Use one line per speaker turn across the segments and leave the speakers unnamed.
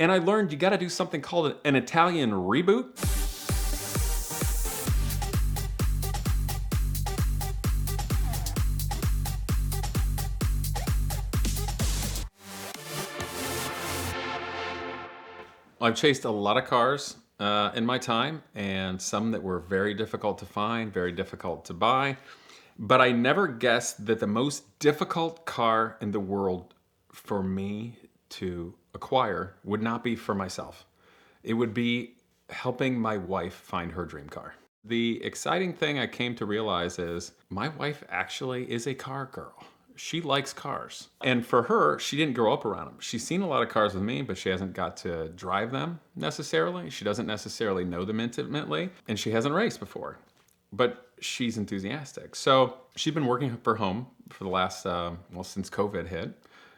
And I learned you gotta do something called an Italian reboot. I've chased a lot of cars in my time, and some that were very difficult to find, very difficult to buy. But I never guessed that the most difficult car in the world for me to acquire would not be for myself. It would be helping my wife find her dream car. The exciting thing I came to realize is my wife actually is a car girl. She likes cars. And for her, she didn't grow up around them. She's seen a lot of cars with me, but she hasn't got to drive them necessarily. She doesn't necessarily know them intimately, and she hasn't raced before. But she's enthusiastic. So she's been working for home for the last, since COVID hit,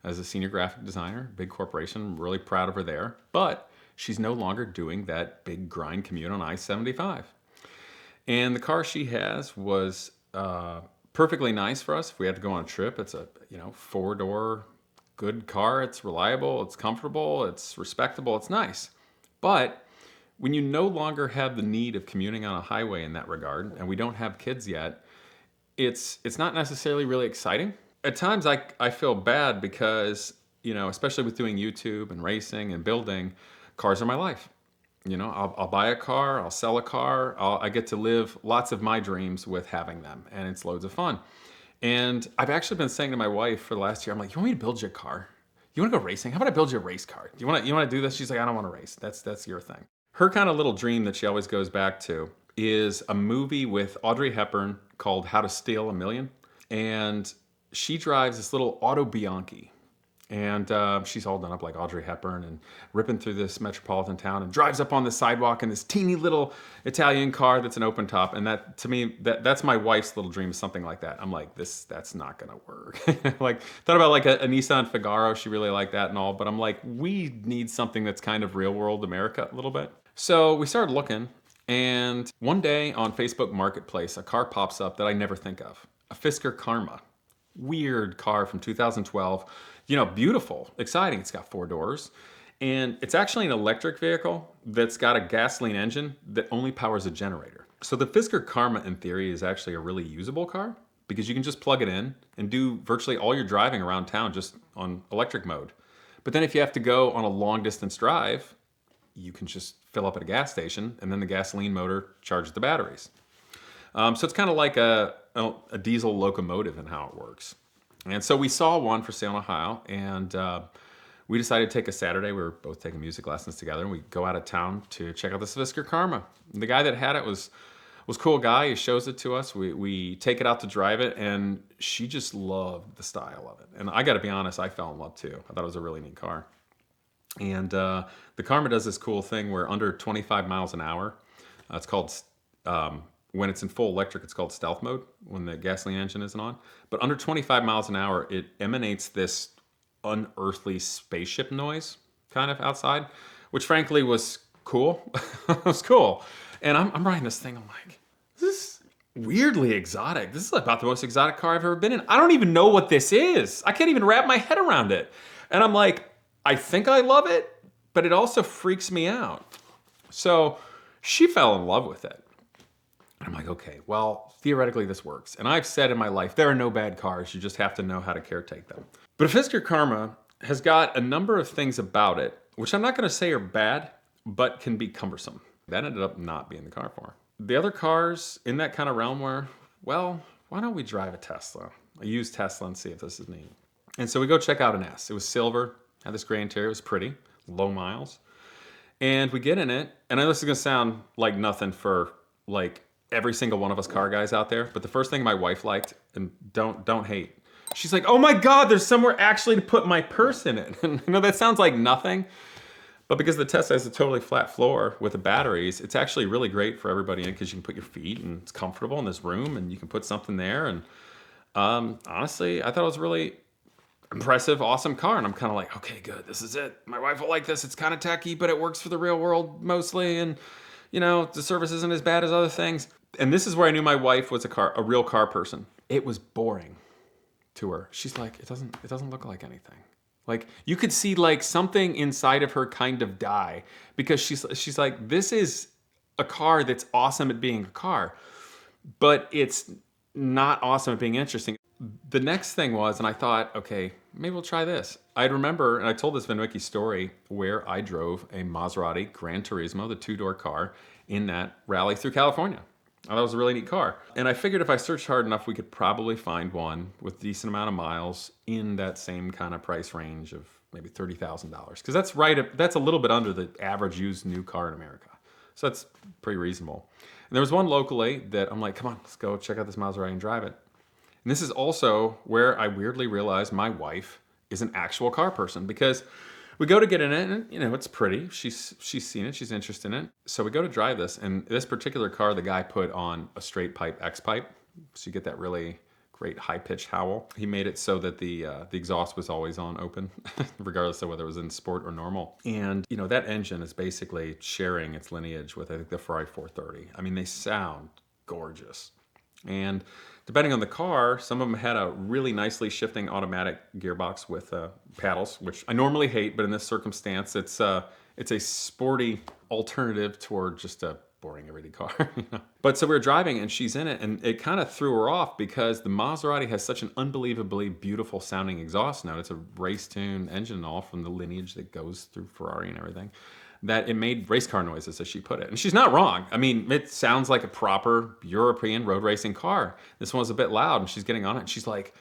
as a senior graphic designer, big corporation. I'm really proud of her there. But she's no longer doing that big grind commute on I-75. And the car she has was perfectly nice for us if we had to go on a trip. It's a 4-door good car. It's reliable, it's comfortable, it's respectable, it's nice. But when you no longer have the need of commuting on a highway in that regard, and we don't have kids yet, it's not necessarily really exciting. At times I feel bad because, especially with doing YouTube and racing and building, cars are my life. I'll buy a car, I'll sell a car, I get to live lots of my dreams with having them, and it's loads of fun. And I've actually been saying to my wife for the last year, I'm like, you want me to build you a car? You want to go racing? How about I build you a race car? You want to do this? She's like, I don't want to race. That's your thing. Her kind of little dream that she always goes back to is a movie with Audrey Hepburn called How to Steal a Million. And she drives this little Auto Bianchi. And she's all done up like Audrey Hepburn and ripping through this metropolitan town and drives up on the sidewalk in this teeny little Italian car that's an open top. And that, to me, that's my wife's little dream, is something like that. I'm like, that's not gonna work. Like, thought about like a Nissan Figaro. She really liked that and all, but I'm like, we need something that's kind of real world America a little bit. So we started looking, and one day on Facebook Marketplace, a car pops up that I never think of. A Fisker Karma. Weird car from 2012. Beautiful, exciting. It's got 4 doors. And it's actually an electric vehicle that's got a gasoline engine that only powers a generator. So the Fisker Karma, in theory, is actually a really usable car because you can just plug it in and do virtually all your driving around town just on electric mode. But then if you have to go on a long distance drive, you can just fill up at a gas station, and then the gasoline motor charges the batteries. So it's kind of like a diesel locomotive in how it works. And so we saw one for sale in Ohio, and we decided to take a Saturday. We were both taking music lessons together, and we go out of town to check out this Fisker Karma. And the guy that had it was a cool guy. He shows it to us. We take it out to drive it, and she just loved the style of it. And I got to be honest, I fell in love too. I thought it was a really neat car. And the Karma does this cool thing where under 25 miles an hour, it's called... when it's in full electric, it's called stealth mode, when the gasoline engine isn't on. But under 25 miles an hour, it emanates this unearthly spaceship noise kind of outside, which frankly was cool. It was cool. And I'm riding this thing, I'm like, this is weirdly exotic. This is about the most exotic car I've ever been in. I don't even know what this is. I can't even wrap my head around it. And I'm like, I think I love it, but it also freaks me out. So she fell in love with it. I'm like, okay, well, theoretically this works. And I've said in my life, there are no bad cars. You just have to know how to caretake them. But a Fisker Karma has got a number of things about it, which I'm not going to say are bad, but can be cumbersome. That ended up not being the car for her. The other cars in that kind of realm were, well, why don't we drive a Tesla? A used Tesla, and see if this is neat. And so we go check out an S. It was silver, had this gray interior, it was pretty, low miles. And we get in it, and I know this is going to sound like nothing for like every single one of us car guys out there, but the first thing my wife liked, and don't hate, she's like, oh my God, there's somewhere actually to put my purse in it. And that sounds like nothing, but because the Tesla has a totally flat floor with the batteries, it's actually really great for everybody in, because you can put your feet, and it's comfortable in this room, and you can put something there. And honestly, I thought it was a really impressive, awesome car. And I'm kind of like, okay, good, this is it. My wife will like this. It's kind of techy, but it works for the real world mostly. And the service isn't as bad as other things. And this is where I knew my wife was a real car person. It was boring to her. She's like, it doesn't look like anything. Like you could see like something inside of her kind of die because she's like, this is a car that's awesome at being a car, but it's not awesome at being interesting. The next thing was, and I thought, okay, maybe we'll try this. I remember, and I told this VINwiki story where I drove a Maserati Gran Turismo, the two-door car, in that rally through California. Oh, that was a really neat car. And I figured if I searched hard enough, we could probably find one with a decent amount of miles in that same kind of price range of maybe $30,000. Because that's a little bit under the average used new car in America. So that's pretty reasonable. And there was one locally that I'm like, come on, let's go check out this Maserati and drive it. And this is also where I weirdly realized my wife is an actual car person because we go to get in it and, you know, it's pretty. She's seen it. She's interested in it. So we go to drive this, and this particular car, the guy put on a straight pipe X pipe. So you get that really great high pitched howl. He made it so that the exhaust was always on open, regardless of whether it was in sport or normal. And, you know, that engine is basically sharing its lineage with, I think, the Ferrari 430. I mean, they sound gorgeous. And depending on the car, some of them had a really nicely shifting automatic gearbox with paddles, which I normally hate, but in this circumstance, it's a sporty alternative toward just a boring everyday car. You know? But so we were driving and she's in it, and it kind of threw her off because the Maserati has such an unbelievably beautiful sounding exhaust note. It's a race tuned engine and all from the lineage that goes through Ferrari and everything, that it made race car noises, as she put it. And she's not wrong. I mean, it sounds like a proper European road racing car. This one was a bit loud, and she's getting on it, and she's like,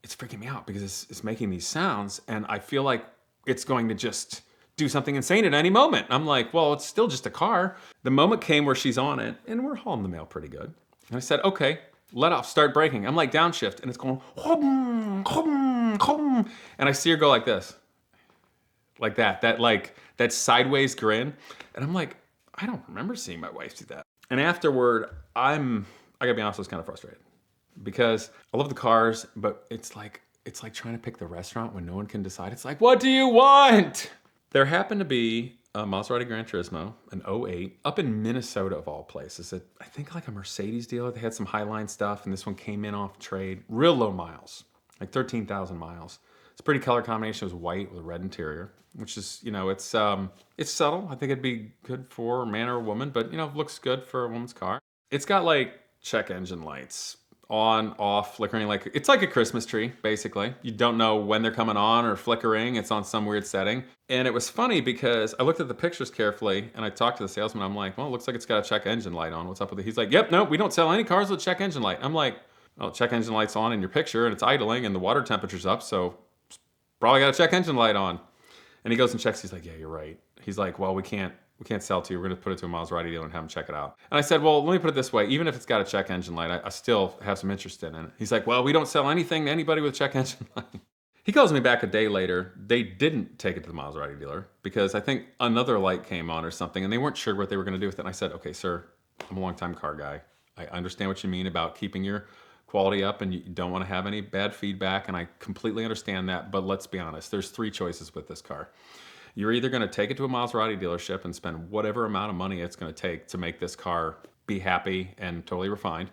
it's freaking me out because it's making these sounds, and I feel like it's going to just do something insane at any moment. I'm like, well, it's still just a car. The moment came where she's on it, and we're hauling the mail pretty good. And I said, okay, let off, start braking. I'm like downshift, and it's going, hum, hum, hum. And I see her go like this. Like that sideways grin. And I'm like, I don't remember seeing my wife do that. And afterward, I gotta be honest, I was kind of frustrated because I love the cars, but it's like trying to pick the restaurant when no one can decide. It's like, what do you want? There happened to be a Maserati Gran Turismo, an '08, up in Minnesota of all places. I think like a Mercedes dealer. They had some Highline stuff, and this one came in off trade. Real low miles, like 13,000 miles. It's a pretty color combination. It was white with a red interior, which is, you know, it's subtle. I think it'd be good for a man or a woman, but, you know, looks good for a woman's car. It's got like check engine lights, on, off, flickering. Like it's like a Christmas tree, basically. You don't know when they're coming on or flickering. It's on some weird setting. And it was funny because I looked at the pictures carefully and I talked to the salesman. I'm like, well, it looks like it's got a check engine light on. What's up with it? He's like, yep, no, we don't sell any cars with check engine light. I'm like, well, check engine light's on in your picture and it's idling and the water temperature's up, so probably got a check engine light on. And he goes and checks. He's like, yeah, you're right. He's like, well, we can't sell to you. We're going to put it to a Maserati dealer and have them check it out. And I said, well, let me put it this way. Even if it's got a check engine light, I still have some interest in it. He's like, well, we don't sell anything to anybody with a check engine light. He calls me back a day later. They didn't take it to the Maserati dealer because I think another light came on or something, and they weren't sure what they were going to do with it. And I said, okay, sir, I'm a longtime car guy. I understand what you mean about keeping your quality up and you don't want to have any bad feedback, and I completely understand that, but let's be honest. There's three choices with this car. You're either going to take it to a Maserati dealership and spend whatever amount of money it's going to take to make this car be happy and totally refined,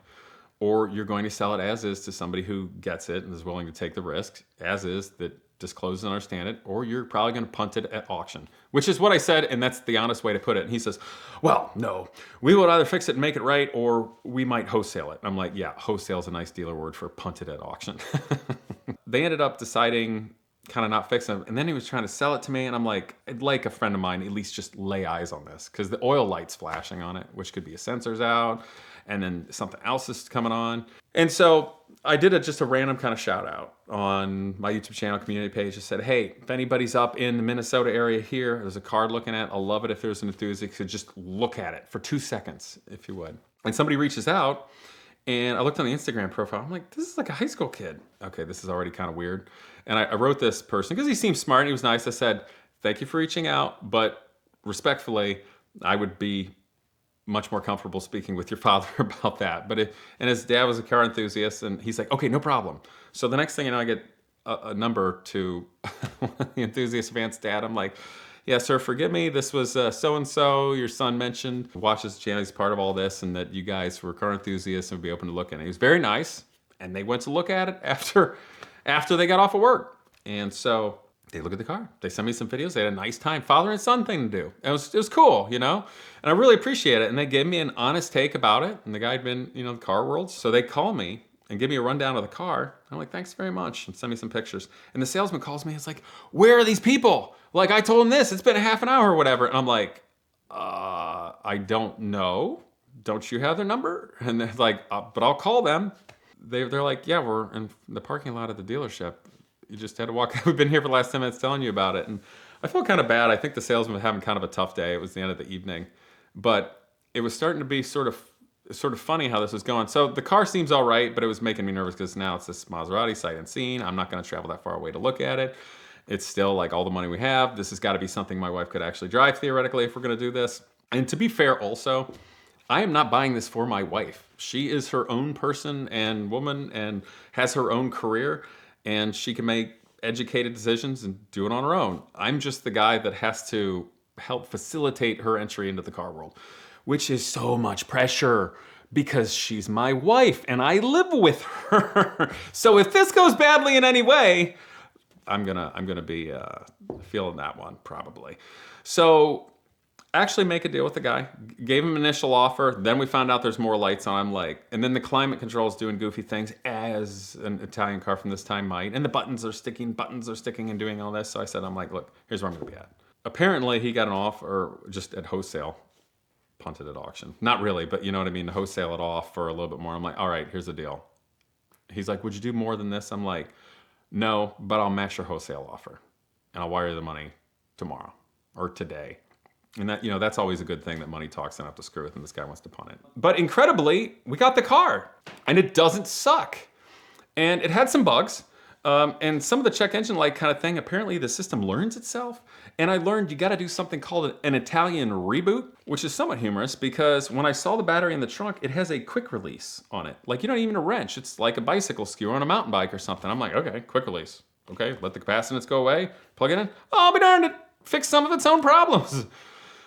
or you're going to sell it as is to somebody who gets it and is willing to take the risk, as is, that discloses and understand it, or you're probably going to punt it at auction, which is what I said, and that's the honest way to put it. And he says, well, no, we would either fix it and make it right, or we might wholesale it. I'm like, yeah, wholesale is a nice dealer word for punt it at auction. They ended up deciding kind of not fixing it, and then he was trying to sell it to me, and I'm like, I'd like a friend of mine at least just lay eyes on this, because the oil light's flashing on it, which could be a sensor's out, and then something else is coming on. And so I did just a random kind of shout out on my YouTube channel community page. I said, hey, if anybody's up in the Minnesota area here, there's a car looking at, I'll love it if there's an enthusiast could just look at it for 2 seconds, if you would. And somebody reaches out, and I looked on the Instagram profile. I'm like, this is like a high school kid. Okay, this is already kind of weird. And I wrote this person, because he seemed smart and he was nice. I said, thank you for reaching out, but respectfully, I would be much more comfortable speaking with your father about that. And his dad was a car enthusiast, and he's like, okay, no problem. So the next thing you know, I get a number to the enthusiast Van's dad. I'm like, yeah, sir, forgive me. This was so-and-so. Your son mentioned, watches the channel, he's part of all this, and that you guys were car enthusiasts and would be open to look at it. He was very nice, and they went to look at it after they got off of work. And so they look at the car. They send me some videos. They had a nice time. Father and son thing to do. It was cool, you know? And I really appreciate it. And they gave me an honest take about it. And the guy had been, you know, in the car world. So they call me and give me a rundown of the car. I'm like, thanks very much. And send me some pictures. And the salesman calls me. It's like, where are these people? Like, I told them this. It's been a half an hour or whatever. And I'm like, I don't know. Don't you have their number? And they're like, but I'll call them. They're like, yeah, we're in the parking lot at the dealership. You just had to walk. We've been here for the last 10 minutes telling you about it. And I felt kind of bad. I think the salesman was having kind of a tough day. It was the end of the evening. But it was starting to be sort of funny how this was going. So the car seems all right, but it was making me nervous because now it's this Maserati sight unseen. I'm not going to travel that far away to look at it. It's still like all the money we have. This has got to be something my wife could actually drive theoretically if we're going to do this. And to be fair also, I am not buying this for my wife. She is her own person and woman and has her own career. And she can make educated decisions and do it on her own. I'm just the guy that has to help facilitate her entry into the car world, which is so much pressure because she's my wife and I live with her. So if this goes badly in any way, I'm gonna be feeling that one probably. So actually make a deal with the guy, gave him an initial offer, then we found out there's more lights on. I'm like, and then the climate control is doing goofy things as an Italian car from this time might, and the buttons are sticking and doing all this. So I said, I'm like, look, here's where I'm gonna be at. Apparently he got an offer just at wholesale, punted at auction. Not really, but you know what I mean, the wholesale it off for a little bit more. I'm like, all right, here's the deal. He's like, would you do more than this? I'm like, no, but I'll match your wholesale offer and I'll wire you the money tomorrow or today. And that, you know, that's always a good thing that money talks and I have to screw with and this guy wants to punt it. But incredibly, we got the car and it doesn't suck. And it had some bugs. And some of the check engine light kind of thing, apparently the system learns itself. And I learned you got to do something called an Italian reboot, which is somewhat humorous because when I saw the battery in the trunk, it has a quick release on it. Like you don't even a wrench. It's like a bicycle skewer on a mountain bike or something. I'm like, okay, quick release. Okay, let the capacitance go away, plug it in. Oh, be darned, it fixed some of its own problems.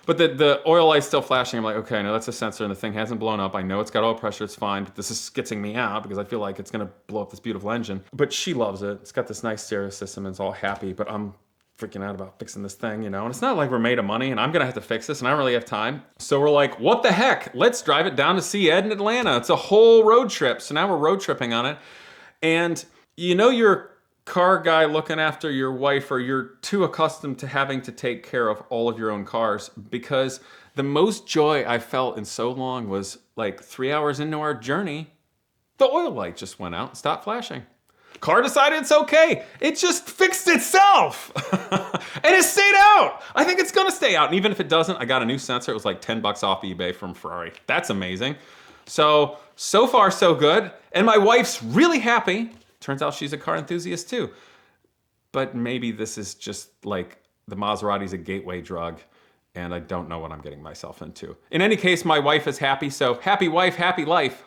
But the oil light's still flashing. I'm like, okay, no, that's a sensor and the thing hasn't blown up. I know it's got oil pressure, it's fine, but this is skitzing me out because I feel like it's gonna blow up this beautiful engine. But she loves it. It's got this nice stereo system and it's all happy, but I'm freaking out about fixing this thing, you know? And it's not like we're made of money and I'm gonna have to fix this and I don't really have time. So we're like, what the heck? Let's drive it down to see Ed in Atlanta. It's a whole road trip. So now we're road tripping on it. And you know you're car guy looking after your wife or you're too accustomed to having to take care of all of your own cars because the most joy I felt in so long was like 3 hours into our journey, the oil light just went out and stopped flashing. Car decided it's okay. It just fixed itself. And it stayed out. I think it's gonna stay out. And even if it doesn't, I got a new sensor. It was like 10 bucks off eBay from Ferrari. That's amazing. So far so good. And my wife's really happy. Turns out she's a car enthusiast too. But maybe this is just like the Maserati's a gateway drug and I don't know what I'm getting myself into. In any case, my wife is happy, so happy wife, happy life.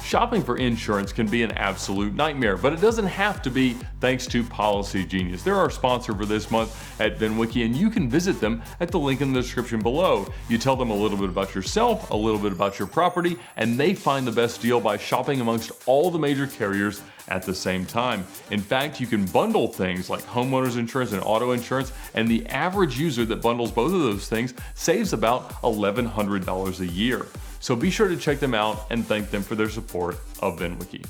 Shopping for insurance can be an absolute nightmare, but it doesn't have to be thanks to Policy Genius. They're our sponsor for this month at VINwiki, and you can visit them at the link in the description below. You tell them a little bit about yourself, a little bit about your property, and they find the best deal by shopping amongst all the major carriers at the same time. In fact, you can bundle things like homeowners insurance and auto insurance, and the average user that bundles both of those things saves about $1,100 a year. So be sure to check them out and thank them for their support of VINwiki.